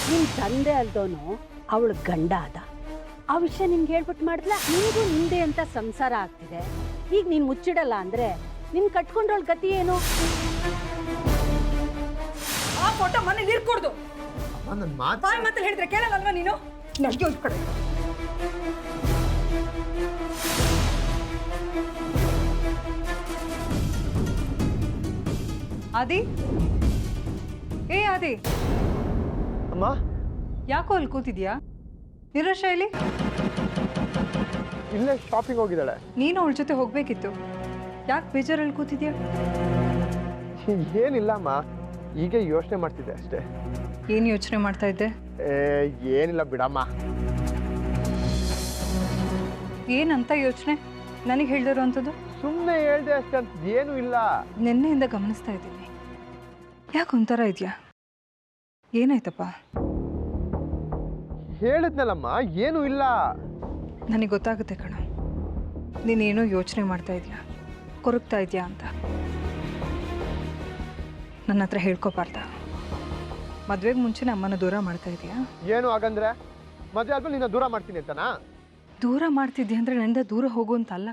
ನಿನ್ ತಂದೆ ಅಲ್ದೋನು ಅವಳ ಗಂಡ ಅದ. ಆ ವಿಷಯ ನಿನ್ಗೆ ಹೇಳ್ಬಿಟ್ಟು ಮಾಡಿದ್ಲ. ನಿನಗೂ ನಿಂದೆ ಅಂತ ಸಂಸಾರ ಆಗ್ತಿದೆ. ಈಗ ನೀನ್ ಮುಚ್ಚಿಡಲ್ಲ ಅಂದ್ರೆ ನಿನ್ ಕಟ್ಕೊಂಡ್ರೊಳ್ ಗತಿ ಏನು? ಆ ಫೋಟೋ ಮನೇಲಿ ಇರ್ಕೊಡ್ದು. ನನ್ನ ಮಾತು ಬಾಯಿ ಮಾತಲ್ಲಿ ಹೇಳಿದ್ರೆ ಕೇಳಲ್ಲಲ್ವಾ ನೀನು? ನಡ್ಗೆ ಈ ಕಡೆ. ಆದಿ, ಏ ಆದಿ, ಅಮ್ಮ ಯಾಕೋ ಅಲ್ಲಿ ಕೂತಿದ್ಯಾ? ನಿರೋಶೈಲಿ ಇಲ್ಲೇ ಶಾಪಿಂಗ್ ಹೋಗಿದ್ದಾಳೆ. ನೀನು ಅವಳ ಜೊತೆ ಹೋಗ್ಬೇಕಿತ್ತು. ಯಾಕೆ ಬೇಜಾರಲ್ಲಿ ಕೂತಿದ್ಯಾ? ಏನಿಲ್ಲ ಅಮ್ಮ, ಹೀಗೆ ಯೋಚನೆ ಮಾಡ್ತಿದ್ದೆ ಅಷ್ಟೇ. ಏನು ಯೋಚನೆ ಮಾಡ್ತಾ ಇದ್ದೆ? ಏನಿಲ್ಲ ಬಿಡಮ್ಮ. ಏನಂತ ಯೋಚನೆ ನನಗೆ ಹೇಳ್ದಿರೋ ಅಂಥದ್ದು? ಸುಮ್ಮನೆ ಹೇಳ್ದೆ ಅಷ್ಟೇ ಅಂತ ಏನೂ ಇಲ್ಲ. ನಿನ್ನೆಯಿಂದ ಗಮನಿಸ್ತಾ ಇದ್ದೀನಿ. ಯಾಕೆ ಒಂಥರ ಇದೆಯಾ? ಏನಾಯ್ತಪ್ಪ? ಹೇಳಿದ್ನಲ್ಲಮ್ಮ, ಏನೂ ಇಲ್ಲ. ನನಗೆ ಗೊತ್ತಾಗುತ್ತೆ ಕಣ, ನೀನೇನೋ ಯೋಚನೆ ಮಾಡ್ತಾ ಇದೆಯಾ, ಕೊರಗ್ತಾ ಇದೆಯಾ ಅಂತ. ನನ್ನ ಹತ್ರ ಹೇಳ್ಕೊಬಾರ್ದ? ಮದುವೆಗೆ ಮುಂಚೆ ಅಮ್ಮನ ದೂರ ಮಾಡ್ತಾ ಇದೆಯಾ? ಏನು ಹಾಗಂದ್ರೆ ಮದುವೆ ಆದ್ಮೇಲೆ ನಿನ್ನ ದೂರ ಮಾಡ್ತೀನಿ ಅಂತನಾ? ದೂರ ಮಾಡ್ತಿದ್ಯಾ ಅಂದರೆ ನನ್ನಿಂದ ದೂರ ಹೋಗು ಅಂತ ಅಲ್ಲ.